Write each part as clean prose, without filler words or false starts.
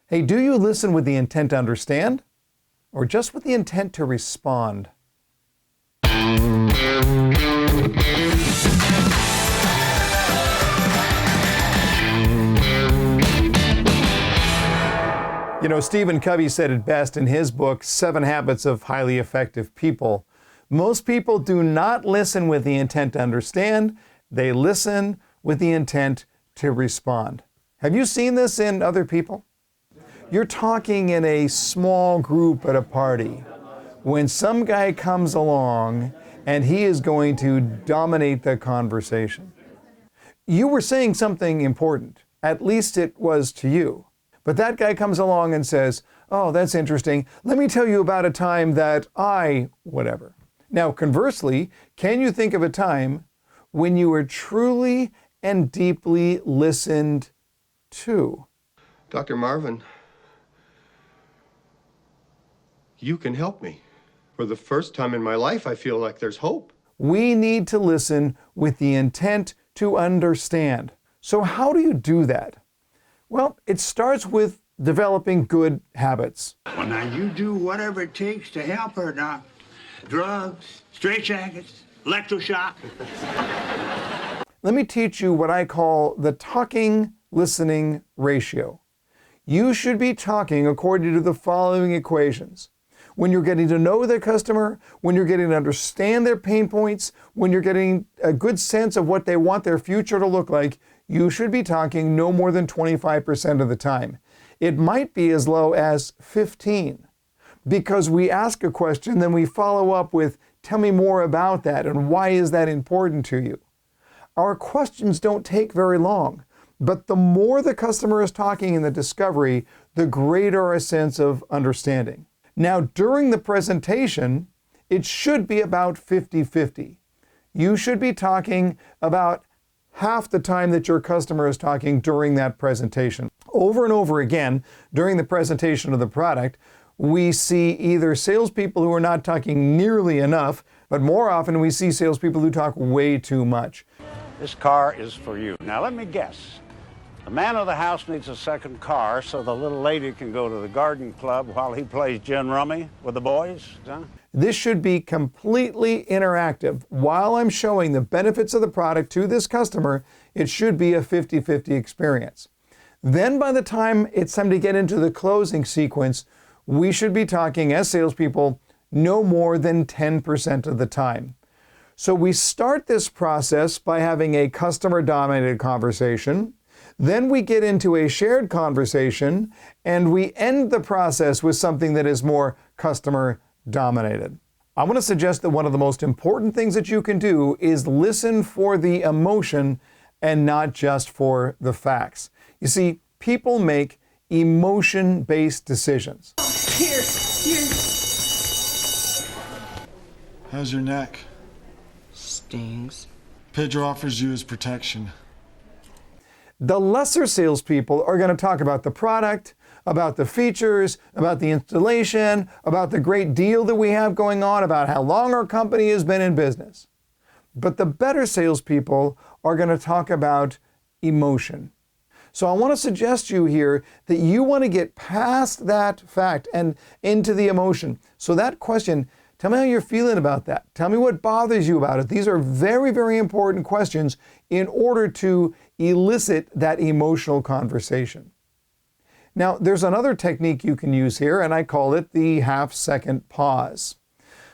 Hey, do you listen with the intent to understand or just with the intent to respond? You know, Stephen Covey said it best in his book, 7 Habits of Highly Effective People. Most people do not listen with the intent to understand. They listen with the intent to respond. Have you seen this in other people? You're talking in a small group at a party when some guy comes along and he is going to dominate the conversation. You were saying something important, at least it was to you. But that guy comes along and says, oh, that's interesting. Let me tell you about a time that whatever. Now, conversely, can you think of a time when you were truly and deeply listened to? Dr. Marvin, you can help me. For the first time in my life, I feel like there's hope. We need to listen with the intent to understand. So how do you do that? Well, it starts with developing good habits. Well, now you do whatever it takes to help her, Doc. Drugs, straitjackets, electroshock. Let me teach you what I call the talking-listening ratio. You should be talking according to the following equations. When you're getting to know the customer, when you're getting to understand their pain points, when you're getting a good sense of what they want their future to look like, you should be talking no more than 25% of the time. It might be as low as 15, because we ask a question, then we follow up with, tell me more about that and why is that important to you? Our questions don't take very long, but the more the customer is talking in the discovery, the greater a sense of understanding. Now, during the presentation, it should be about 50-50. You should be talking about half the time that your customer is talking during that presentation. Over and over again, during the presentation of the product, we see either salespeople who are not talking nearly enough, but more often we see salespeople who talk way too much. This car is for you. Now let me guess. The man of the house needs a second car so the little lady can go to the garden club while he plays gin rummy with the boys, huh? This should be completely interactive. While I'm showing the benefits of the product to this customer, it should be a 50-50 experience. Then by the time it's time to get into the closing sequence, we should be talking as salespeople no more than 10% of the time. So we start this process by having a customer-dominated conversation. Then we get into a shared conversation, and we end the process with something that is more customer-dominated. I want to suggest that one of the most important things that you can do is listen for the emotion and not just for the facts. You see, people make emotion-based decisions. Here. How's your neck? Stings. Pedro offers you his protection. The lesser salespeople are going to talk about the product, about the features, about the installation, about the great deal that we have going on, about how long our company has been in business. But the better salespeople are going to talk about emotion. So I want to suggest to you here that you want to get past that fact and into the emotion. So that question, tell me how you're feeling about that. Tell me what bothers you about it. These are very, very important questions in order to elicit that emotional conversation. Now, there's another technique you can use here, and I call it the half-second pause.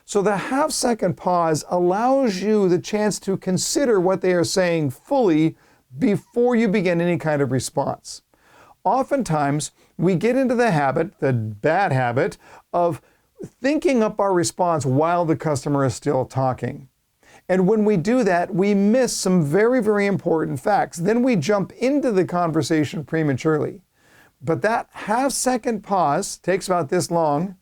So the half-second pause allows you the chance to consider what they are saying fully before you begin any kind of response. Oftentimes, we get into the habit, the bad habit, of thinking up our response while the customer is still talking. And when we do that, we miss some very, very important facts. Then we jump into the conversation prematurely. But that half-second pause takes about this long.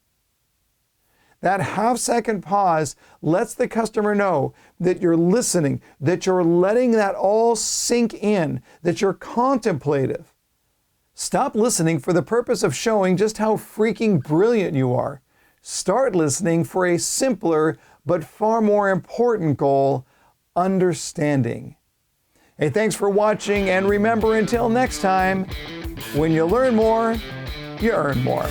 That half-second pause lets the customer know that you're listening, that you're letting that all sink in, that you're contemplative. Stop listening for the purpose of showing just how freaking brilliant you are. Start listening for a simpler but far more important goal, understanding. Hey, thanks for watching, and remember, until next time, when you learn more, you earn more.